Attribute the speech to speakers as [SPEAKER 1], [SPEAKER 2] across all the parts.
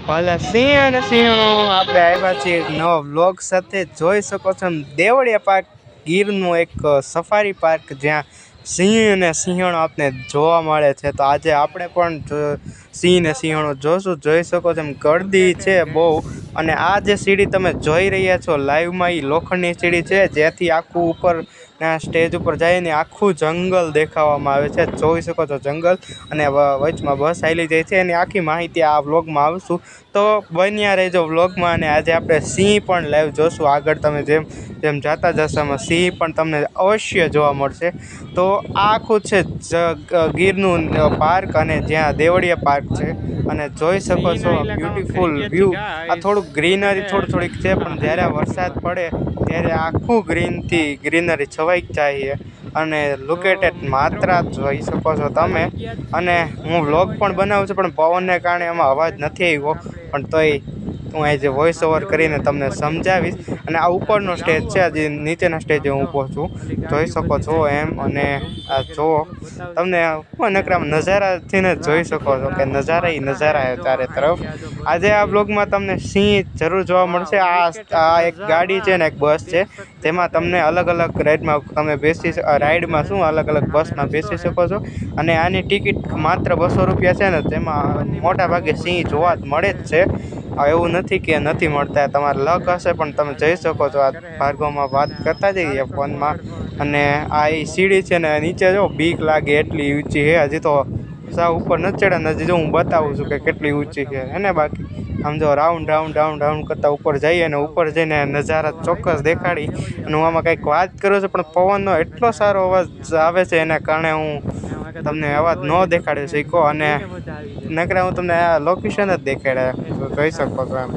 [SPEAKER 1] ભલે સિંહ અને સિંહણો આપણે આવ્યા છીએ એક નવા વ્લોગ સાથે. જોઈ શકો છો દેવળિયા પાર્ક ગીરનું એક સફારી પાર્ક જ્યાં સિંહ અને સિંહણો આપણે જોવા મળે છે. તો આજે આપણે પણ સિંહ ને સિંહણો જોશું. જોઈ શકો છો એમ ગળદી છે બહુ. અને આ જે સીડી તમે જોઈ રહ્યા છો લાઈવમાં એ લોખંડની સીડી છે જેથી આખું ઉપર ના સ્ટેજ ઉપર જઈને આખું જંગલ દેખાવામાં આવે છે. જોઈ શકો છો જંગલ અને વચમાં બસ હાલી જાય છે. એની આખી માહિતી આ વ્લોગમાં આવશું તો બન્યા રહેજો વ્લોગમાં. અને આજે આપણે સિંહ પણ લાઈવ જોશું. આગળ તમે જેમ જેમ જાતા જશો એમાં સિંહ પણ તમને અવશ્ય જોવા મળશે. તો આ આખું છે ગીરનું પાર્ક અને જ્યાં દેવળિયા પાર્ક છે. અને જોઈ શકો છો બ્યુટીફુલ વ્યૂ. આ થોડુંક ગ્રીનરી થોડીક છે પણ જ્યારે વરસાદ પડે ત્યારે આખું ગ્રીનરી છવાઈ જાય છે. અને લુક એટ ઇટ માત્ર જોઈ શકો છો તમે. અને હું વ્લોગ પણ બનાવું છું પણ પવનને કારણે એમાં અવાજ નથી આવ્યો. પણ તોય હું આજે વોઇસ ઓવર કરીને તમને સમજાવીશ. અને આ ઉપરનો સ્ટેજ છે હજી નીચેના સ્ટેજે હું ઊભો છું. જોઈ શકો છો એમ. અને આ જો તમને નકરામ નજારાથી ને જોઈ શકો છો કે નજારા એ નજારા ચારે તરફ. આજે આ બ્લોગમાં તમને સિંહ જરૂર જોવા મળશે. આ એક ગાડી છે ને એક બસ છે જેમાં તમને અલગ અલગ રાઈડમાં તમે રાઈડમાં શું અલગ અલગ બસમાં બેસી શકો છો. અને આની ટિકિટ માત્ર 200 રૂપિયા છે ને તેમાં મોટા ભાગે સિંહ જોવા જ મળે જ છે. એવું નથી કે નથી મળતા. તમારે લક હશે પણ તમે જઈ શકો છો. આ ભાર્ગવમાં વાત કરતા જઈએ ફોનમાં. અને આ એ સીડી છે ને નીચે જો બીક લાગે એટલી ઊંચી છે. હજી તો સાવ ઉપર નથી ચડ્યા ને હજી જો હું બતાવું છું કે કેટલી ઊંચી છે એને. બાકી આમ જો રાઉન્ડ કરતા ઉપર જઈએ અને ઉપર જઈને નજારા ચોક્કસ દેખાડી. અને હું આમાં કંઈક વાત કરું છું પણ પવનનો એટલો સારો અવાજ આવે છે એના કારણે હું તમને અવાજ ન દેખાડી શક્યો. અને નકરા હું તમને આ લોકેશન જ દેખાડ્યા જોઈ શકો છો એમ.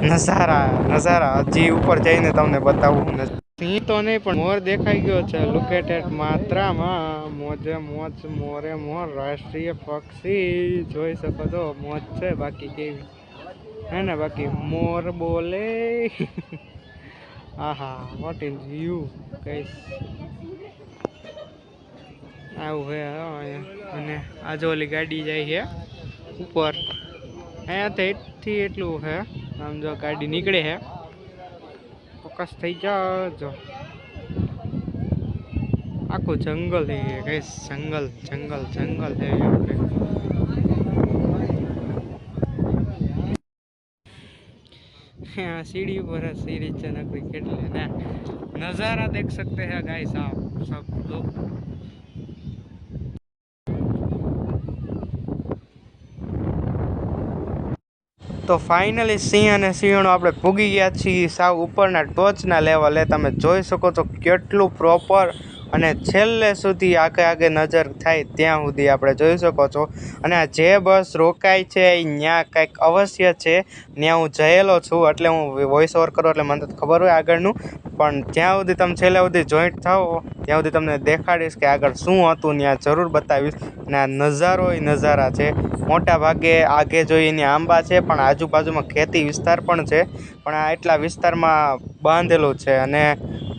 [SPEAKER 1] નજારા હજી ઉપર જઈને તમને બતાવું. સિંહ તો નહીં પણ મોર દેખાઈ ગયો છે. લુક એટ ઇટ માત્રામાં મોજે મોજ મોરે મોર રાષ્ટ્રીય પક્ષી. જોઈ શકો છો મોજ છે બાકી કેવી હે ને. બાકી મોર બોલે આહા વોટ ઇઝ યુ કઈશ આવું હે. અને આજે ઓલી ગાડી જાય છે ઉપર. અહીંયાથી એટલું હે આમ જો ગાડી નીકળે હે. ફોકસ થઈ જાજો. આખું જંગલ છે કઈશ. જંગલ છે. सीढ़ी पर है सीढ़ी चनक विकेट लेना नज़ारा देख सकते हैं गाइस आप सब लोग. તો ફાઇનલી સિંહ અને સિંહણો આપણે પૂગી ગયા છીએ સાવ ઉપરના ટોચના લેવલે. તમે જોઈ શકો છો કેટલું પ્રોપર. અને છેલ્લે સુધી આગે નજર થાય ત્યાં સુધી આપણે જોઈ શકો છો. અને આ જે બસ રોકાય છે એ ત્યાં કંઈક અવશ્ય છે. ત્યાં હું જયેલો છું એટલે હું વોઇસ ઓવર કરું એટલે મને તો ખબર હોય આગળનું. પણ જ્યાં સુધી તમે છેલ્લે સુધી જોઈન્ટ થાઓ ત્યાં સુધી તમને દેખાડીશ કે આગળ શું હતું ત્યાં જરૂર બતાવીશ. અને આ નજારો એ નજારા છે. મોટા ભાગે આગે જોઈને આંબા છે પણ આજુબાજુમાં ખેતી વિસ્તાર પણ છે. પણ આ એટલા વિસ્તારમાં બાંધેલું છે. અને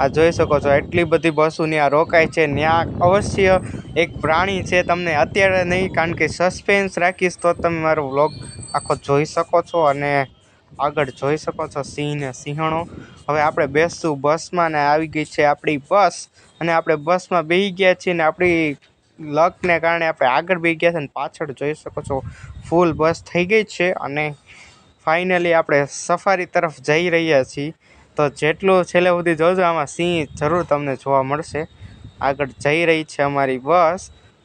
[SPEAKER 1] આ જોઈ શકો છો એટલી બધી બસો ત્યાં રોકાય છે. ત્યાં અવશ્ય એક પ્રાણી છે. તમને અત્યારે નહીં કારણ કે સસ્પેન્સ રાખીશ તો તમે મારો વ્લોગ આખો જોઈ શકો છો. અને આગળ જોઈ શકો છો સિંહ ને સિંહણો. હવે આપણે બેસશું બસમાં ને આવી ગઈ છે આપણી બસ. અને આપણે બસમાં બેસી ગયા છીએ ને આપણી લકને કારણે આપણે આગળ બેસી ગયા છે. ને પાછળ જોઈ શકો છો ફૂલ બસ થઈ ગઈ છે. અને ફાઇનલી આપણે સફારી તરફ જઈ રહ્યા છીએ. તો જેટલું છેલ્લે સુધી જોજો આમાં સિંહ જરૂર તમને જોવા મળશે. આગળ જઈ રહી છે અમારી બસ.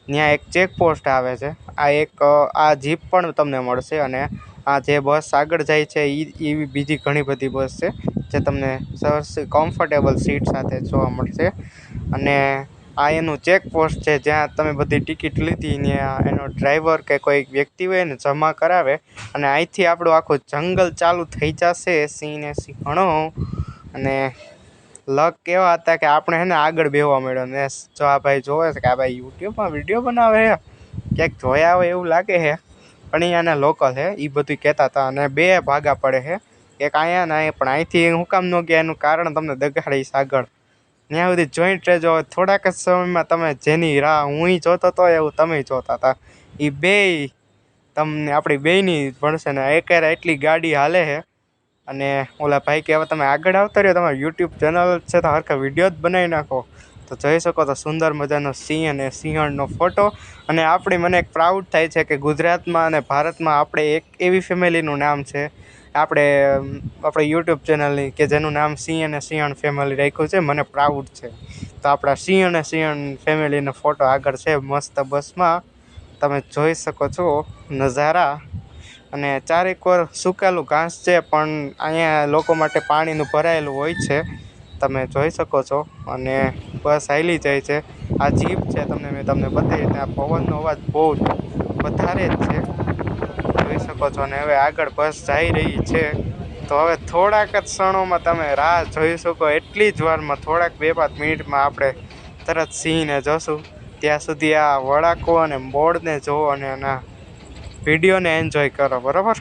[SPEAKER 1] ત્યાં એક ચેકપોસ્ટ આવે છે. આ જીપ પણ તમને મળશે. અને આ જે બસ આગળ જાય છે એવી બીજી ઘણી બધી બસ છે જે તમને સરસ કમ્ફર્ટેબલ સીટ સાથે જોવા મળશે. અને આ એનું ચેકપોસ્ટ છે જ્યાં તમે બધી ટિકિટ લીધી ને એનો ડ્રાઈવર કે કોઈ વ્યક્તિ હોય ને જમા કરાવે. અને અહીંથી આપણું આખું જંગલ ચાલુ થઈ જશે સિંહ ને સિંહણો. અને લક કેવા હતા કે આપણે હે ને આગળ બેહવા મળ્યો ને. જો આ ભાઈ જોવે છે કે આ ભાઈ યુટ્યુબમાં વિડીયો બનાવે છે ક્યાંક જોયા હોય એવું લાગે છે. પણ અહીંયાના લોકલ છે એ બધું કહેતા હતા. અને બે ભાગા પડે છે એક અહીંયા ને અહીંયા. પણ અહીંથી હું કામ ન ગયા એનું કારણ તમને દેખાડીશ આગળ. ત્યાં સુધી જોઈન્ટ રહેજો. થોડાક જ સમયમાં તમે જેની રાહ હું જોતો હતો એવું તમે જોતા હતા એ બેય તમને આપણી બેયની ભણશે ને એકેરે એટલી ગાડી હાલે છે. અને ઓલા ભાઈ કે હવે તમે આગળ આવતા રહ્યો, તમારું યુટ્યુબ ચેનલ છે તો હરખા વિડીયો જ બનાવી નાખો. તો જોઈ શકો તો સુંદર મજાનો સિંહ અને સિંહણનો ફોટો. અને આપણી મને એક પ્રાઉડ થાય છે કે ગુજરાતમાં અને ભારતમાં આપણે એક એવી ફેમિલીનું નામ છે આપણે યુટ્યુબ ચેનલની કે જેનું નામ સિંહ અને સિંહણ ફેમિલી રાખ્યું છે. મને પ્રાઉડ છે. તો આપણા સિંહ અને સિંહણ ફેમિલીનો ફોટો આગળ છે મસ્ત બસમાં, તમે જોઈ શકો છો નજારા. અને ચારેક ઓર સુકાયેલું ઘાસ છે પણ અહીંયા લોકો માટે પાણીનું ભરાયેલું હોય છે, તમે જોઈ શકો છો. અને બસ હાલી જાય છે. આ જીપ છે મેં તમને બતાવી ત્યાં પવનનો અવાજ બહુ વધારે જ છે, જોઈ શકો છો. અને હવે આગળ બસ જઈ રહી છે. તો હવે થોડાક જ ક્ષણોમાં તમે રાહ જોઈ શકો, એટલી જ વારમાં થોડાક 2-5 મિનિટમાં આપણે તરત સિંહને જોશું. ત્યાં સુધી આ વળાંકો અને મોડને જુઓ અને એના વિડીયોને એન્જોય કરો, બરાબર.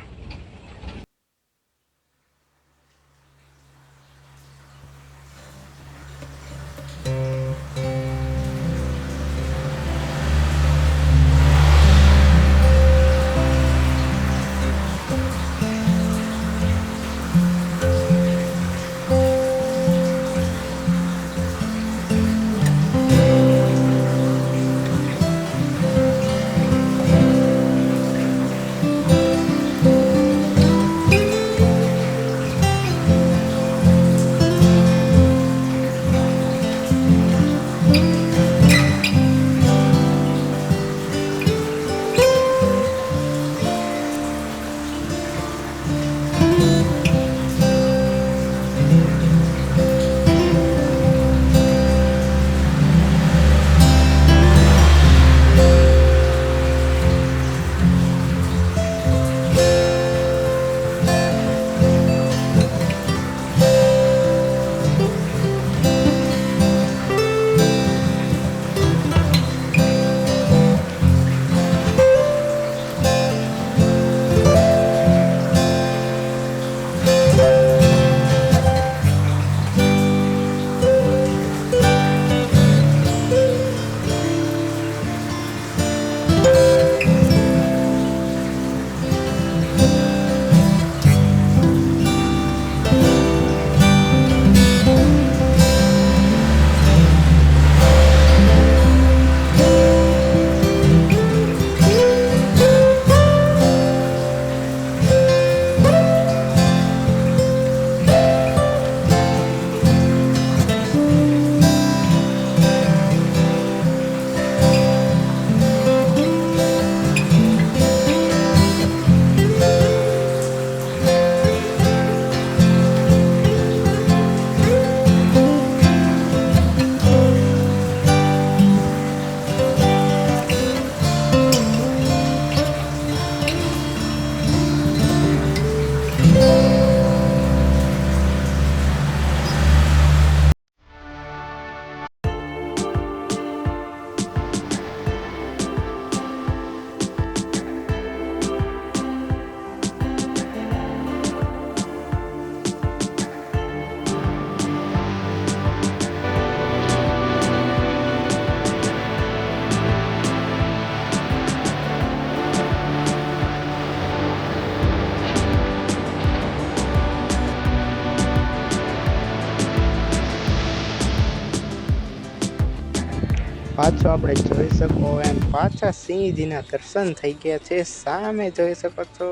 [SPEAKER 1] પાછો આપણે જોઈ શકો એમ પાછા સિંહજીના દર્શન થઈ ગયા છે. સામે જોઈ શકો છો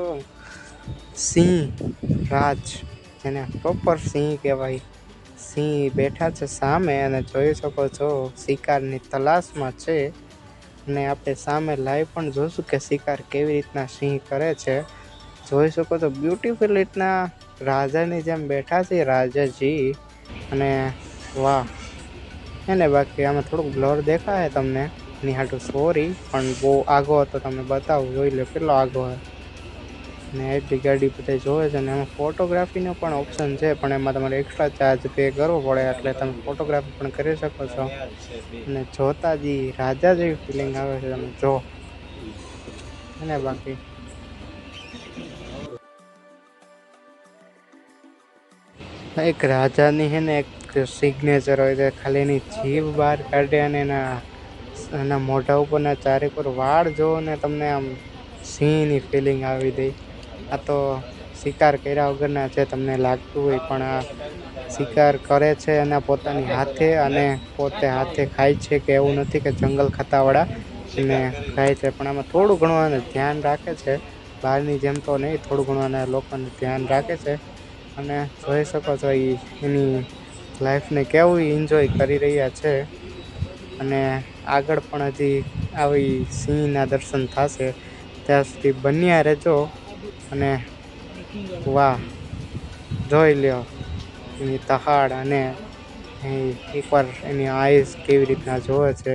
[SPEAKER 1] સિંહ રાજ, જેને પ્રોપર સિંહ કહેવાય. સિંહ બેઠા છે સામે અને જોઈ શકો છો શિકારની તલાશમાં છે. અને આપણે સામે લાઈવ પણ જોઈશું કે શિકાર કેવી રીતના સિંહ કરે છે. જોઈ શકો છો બ્યુટીફુલ રીતના રાજાની જેમ બેઠા છે રાજાજી. અને વાહ એને બાકી આમાં થોડુંક બ્લર દેખાય તમને, એની હાટું સોરી, પણ બહુ આગો હતો તમને બતાવું, જોઈ લો કેટલો આગો હોય. ને એટલી ગાડી બધા જોવે છે. અને એમાં ફોટોગ્રાફીનો પણ ઓપ્શન છે, પણ એમાં તમારે એક્સ્ટ્રા ચાર્જ પે કરવો પડે, એટલે તમે ફોટોગ્રાફી પણ કરી શકો છો. અને જોતા જ રાજા જેવી ફિલિંગ આવે છે, તમે જો એને બાકી એક રાજાની હે ને એક સિગ્નેચર હોય છે. ખાલી એની જીભ બહાર કાઢે અને એના મોઢા ઉપરના ચારેકોર વાળ જોવો ને તમને આમ સિંહની ફિલિંગ આવી દે. આ તો શિકાર કર્યા વગરના છે, તમને લાગતું હોય, પણ આ શિકાર કરે છે અને પોતાની હાથે અને પોતે હાથે ખાય છે. કે એવું નથી કે જંગલ ખાતાવાળા એને ખાય છે, પણ આમાં થોડું ઘણું આને ધ્યાન રાખે છે. બહારની જેમ તો નહીં, થોડું ઘણું આને લોકોને ધ્યાન રાખે છે. અને જોઈ શકો છો એની લાઈફને કેવું એન્જોય કરી રહ્યા છે. અને આગળ પણ હજી આવી સિંહના દર્શન થશે, ત્યાં સુધી બન્યા રહેજો. અને વાહ, જોઈ લ્યો એની તહાડ અને એકવાર એની આઈસ કેવી રીતના જોવે છે.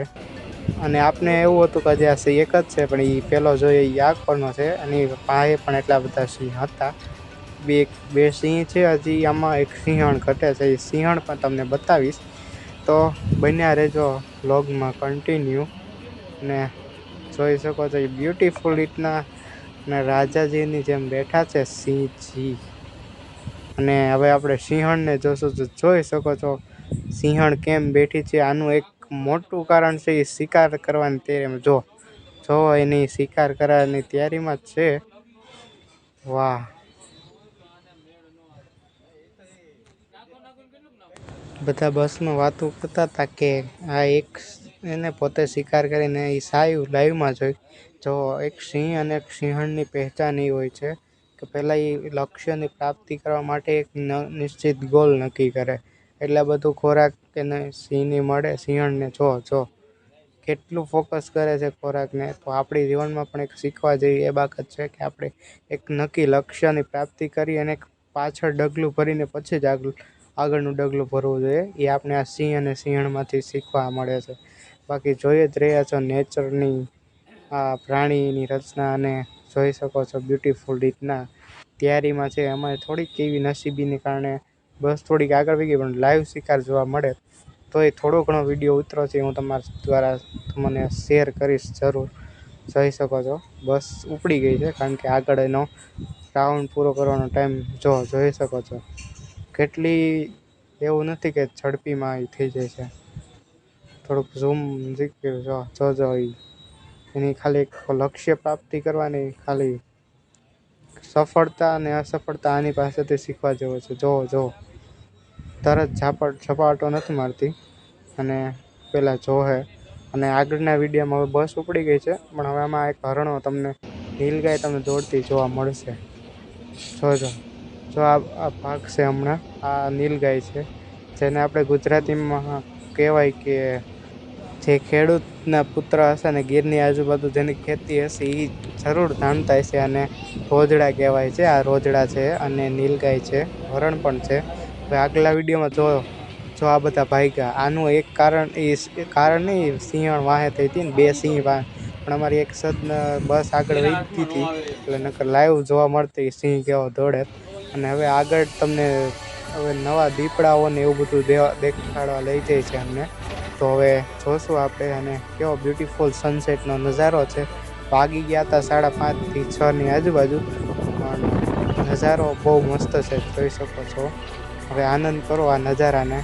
[SPEAKER 1] અને આપને એવું હતું કે હજી આ સિંહ એક જ છે, પણ એ પહેલો જોઈએ એ આંખનો છે. અને પાસે પણ એટલા બધા સિંહ હતા. બે સિંહ છે હજી, આમાં એક સિંહણ ઘટે છે. એ સિંહણ પણ તમને બતાવીશ, તો બન્યા રહેજો વ્લોગમાં કન્ટિન્યુ. અને જોઈ શકો છો એ બ્યુટીફુલ રીતના અને રાજાજીની જેમ બેઠા છે સિંહજી. અને હવે આપણે સિંહણને જોશું. તો જોઈ શકો છો સિંહણ કેમ બેઠી છે. આનું એક મોટું કારણ છે એ શિકાર કરવાની તૈયારીમાં. જો એની શિકાર કરવાની તૈયારીમાં જ છે. વાહ, બધા બસમાં વાતો કરતા હતા કે આ એક એને પોતે શિકાર કરીને એ લાઈવમાં જોઈ. જો એક સિંહ અને એક સિંહણની પહેચાન એ હોય છે કે પહેલાં એ લક્ષ્યની પ્રાપ્તિ કરવા માટે એક નિશ્ચિત ગોલ નક્કી કરે. એટલા બધું ખોરાક કે સિંહને મળે. સિંહણને જો કેટલું ફોકસ કરે છે ખોરાકને. તો આપણી જીવનમાં પણ એક શીખવા જેવી એ બાબત છે કે આપણે એક નક્કી લક્ષ્યની પ્રાપ્તિ કરી અને પાછળ ડગલું ભરીને પછી જ આગળનું ડગલું ભરવું જોઈએ. એ આપણે આ સિંહ અને સિંહણમાંથી શીખવા મળે છે. બાકી જોઈ જ રહ્યા છો નેચરની આ પ્રાણીની રચના. અને જોઈ શકો છો બ્યુટીફુલ રીતના તૈયારીમાં છે. અમારે થોડીક એવી નસીબીને કારણે બસ થોડીક આગળ વહી ગઈ, પણ લાઈવ શિકાર જોવા મળે તો એ થોડો ઘણો વિડીયો ઉતરો છે, હું તમારા દ્વારા તમને શેર કરીશ જરૂર. જોઈ શકો છો બસ ઉપડી ગઈ છે, કારણ કે આગળ એનો રાઉન્ડ પૂરો કરવાનો ટાઈમ જોઈ શકો છો. કેટલી એવું નથી કે ઝડપીમાં એ થઈ જાય છે. થોડુંક ઝૂમ જોજો એની ખાલી એક લક્ષ્ય પ્રાપ્તિ કરવાની. ખાલી સફળતા અને અસફળતા આની પાસેથી શીખવા જેવો છે. જો તરત ઝપાટો નથી મારતી અને પહેલાં જોહે. અને આગળના વિડીયોમાં હવે બસ ઉપડી ગઈ છે, પણ હવે આમાં એક હરણો તમને નીલગાય તમને દોડતી જોવા મળશે. જો આ ભાગ છે હમણાં. આ નીલગાય છે, જેને આપણે ગુજરાતીમાં કહેવાય કે જે ખેડૂતના પુત્ર હશે ને ગીરની આજુબાજુ જેની ખેતી હશે એ જરૂર જાણતા હશે. અને રોજડા કહેવાય છે. આ રોજડા છે અને નીલગાય છે, હરણ પણ છે. હવે આગલા વિડીયોમાં જો આ બધા ભાગ્યા. આનું એક કારણ નહીં, સિંહણ વાહે થઈ હતી ને બે સિંહ વાહે, પણ અમારી એક બસ આગળ વધી હતી એટલે નકર લાઈવ જોવા મળતી સિંહ કેવો દોડે. અને હવે આગળ તમને હવે નવા દીપડાઓને એવું બધું દેખાડવા લઈ જાય છે અમને. તો હવે જોશું આપણે. અને કેવો બ્યુટીફુલ સનસેટનો નજારો છે. વાગી ગયા હતા 5:30 થી 6ની આજુબાજુ, પણ નજારો બહુ મસ્ત છે, જોઈ શકો છો. હવે આનંદ કરો આ નજારાને.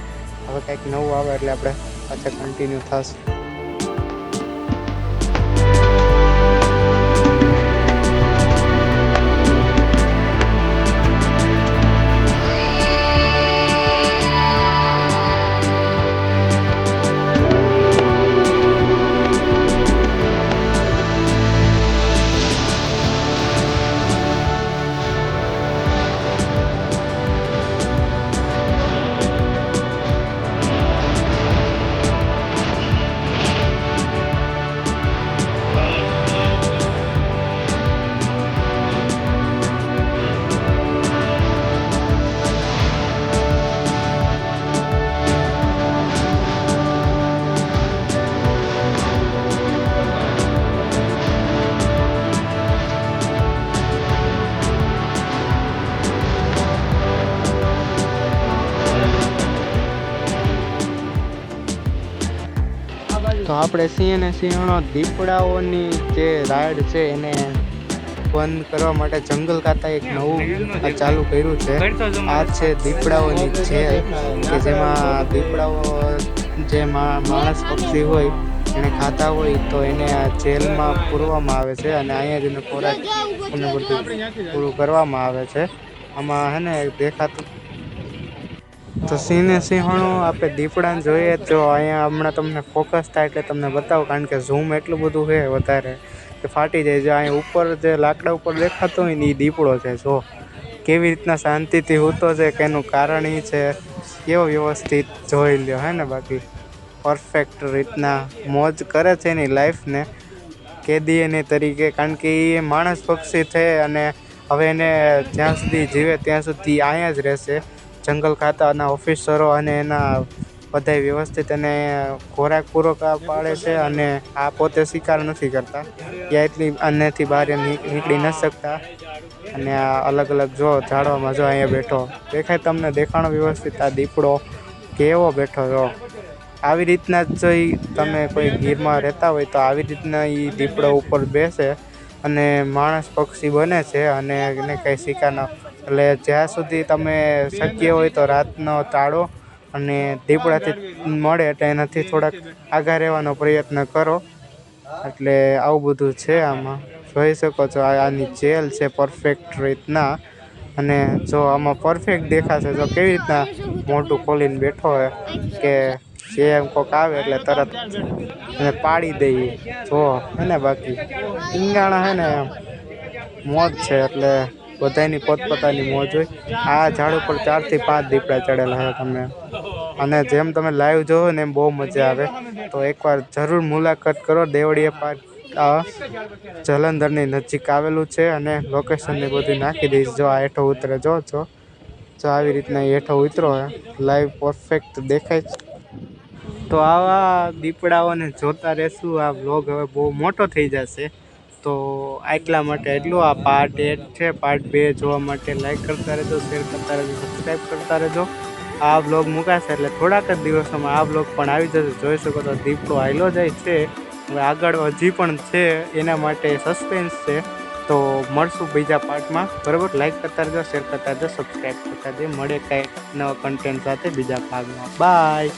[SPEAKER 1] હવે કંઈક નવું આવે એટલે આપણે પાછા કન્ટિન્યુ થશે. તો આપણે સિંહ અને સિંહણો દીપડાઓની જે રાઈડ છે એને બંધ કરવા માટે જંગલ ખાતા એક નવું ચાલુ કર્યું છે. આ છે દીપડાઓની જેલ, કે જેમાં દીપડાઓ જે માણસ પક્ષી હોય એને ખાતા હોય તો એને આ જેલમાં પૂરવામાં આવે છે અને અહીંયા જ એને ખોરાક અને બધું પૂરું કરવામાં આવે છે. આમાં હે ને દેખાતું તો સિંહ ને સિંહણું આપણે દીપડાને જોઈએ તો અહીંયા હમણાં તમને ફોકસ થાય એટલે તમને બતાવો, કારણ કે ઝૂમ એટલું બધું છે વધારે કે ફાટી જાય. જો અહીંયા ઉપર જે લાકડા ઉપર દેખાતો હોય ને એ દીપડો છે. જો કેવી રીતના શાંતિથી સૂતો છે, કે એનું કારણ એ છે કેવો વ્યવસ્થિત જોઈ લ્યો હે ને. બાકી પરફેક્ટ રીતના મોજ કરે છે એની લાઈફને કેદીએની તરીકે, કારણ કે એ માણસ પક્ષી છે અને હવે એને જ્યાં સુધી જીવે ત્યાં સુધી અહીંયા જ રહેશે. જંગલ ખાતાના ઓફિસરો અને એના બધા વ્યવસ્થિત એને ખોરાક પૂરો પાડે છે અને આ પોતે શિકાર નથી કરતા, ત્યાં એટલી અન્યથી બહાર નીકળી ન શકતા. અને આ અલગ અલગ જો ઝાડવામાં જો અહીંયા બેઠો દેખાય તમને, દેખાણો વ્યવસ્થિત આ દીપડો કેવો બેઠો. જો આવી રીતના જ જો તમે કોઈ ગીરમાં રહેતા હોય તો આવી રીતના એ દીપડો ઉપર બેસે અને માણસ પક્ષી બને છે અને એને કંઈ શિકાર ન. એટલે જ્યાં સુધી તમે શક્ય હોય તો રાતનો તાળો અને દીપડાથી મળે એટલે એનાથી થોડાક આગા રહેવાનો પ્રયત્ન કરો. એટલે આવું બધું છે આમાં, જોઈ શકો છો. આની જેલ છે પરફેક્ટ રીતના, અને જો આમાં પરફેક્ટ દેખાશે. જો કેવી રીતના મોઢું ખોલીને બેઠો હોય કે જે એમ કોક આવે એટલે તરત એને પાડી દઈએ. જો હે ને બાકી ઈંગાણા હે ને મોજ છે, એટલે બધાની પોતપોતાની મોજ હોય. આ ઝાડ ઉપર 4 થી 5 દીપડા ચડેલા છે તમે, અને જેમ તમે લાઈવ જોવો ને એમ બહુ મજા આવે. તો એકવાર જરૂર મુલાકાત કરો. દેવળિયા પાર્ક જલંધરની નજીક આવેલું છે અને લોકેશનને બધું નાખી દઈશ. જો આ હેઠો ઉતરે જો આવી રીતના હેઠો ઉતરો હે લાઈવ પરફેક્ટ દેખાય. તો આવા દીપડાઓને જોતા રહેશું. આ વ્લોગ હવે બહુ મોટો થઈ જશે, તો આટલા માટે એટલું. આ પાર્ટ 1 છે. પાર્ટ 2 જોવા માટે લાઈક કરતા રહેજો, શેર કરતા રહેજો, સબસ્ક્રાઈબ કરતા રહેજો. આ વ્લોગ મુકાશે એટલે થોડાક જ દિવસોમાં આ વ્લોગ પણ આવી જશે. જોઈ શકો તો દીપડો હાલ્યો જાય છે. હવે આગળ હજી પણ છે, એના માટે સસ્પેન્સ છે. તો મળશું બીજા પાર્ટમાં, બરાબર. લાઈક કરતા રહેજો, શેર કરતા રહેજો, સબસ્ક્રાઈબ કરતા રહેજો. મળે કાંઈક નવા કન્ટેન્ટ સાથે બીજા ભાગમાં. બાય.